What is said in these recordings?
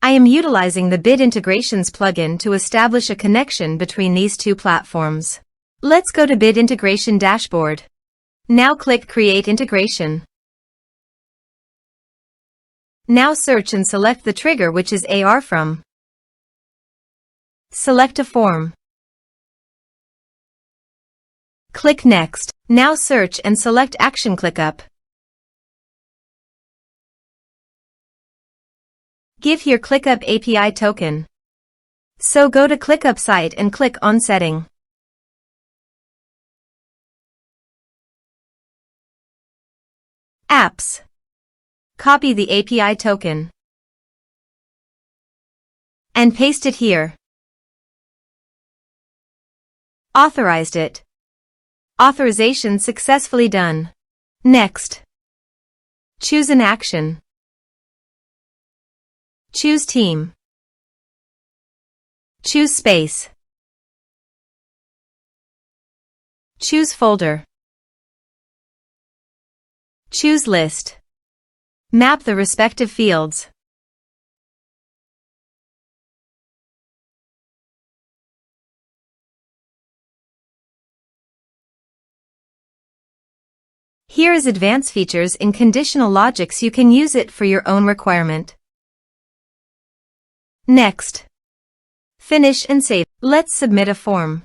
I am utilizing the Bit Integrations plugin to establish a connection between these two platforms. Let's go to Bit Integration Dashboard. Now click Create Integration. Now search and select the trigger, which is ARForms. Select a form. Click Next. Now search and select Action ClickUp. Give here ClickUp API token. So go to ClickUp site and click on Setting. Apps. Copy the API token and paste it here. Authorized it. Authorization successfully done. Next. Choose an action. Choose team. Choose space. Choose folder. Choose list. Map the respective fields. Here is advanced features in conditional logics. You can use it for your own requirement. Next. Finish and save. Let's submit a form.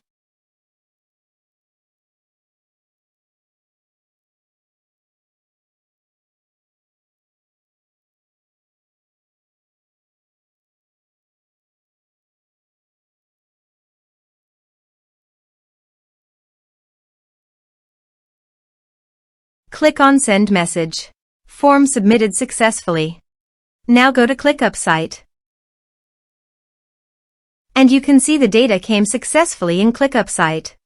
Click on Send Message. Form submitted successfully. Now go to ClickUp site. And you can see the data came successfully in ClickUp site.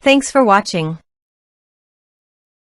Thanks for watching.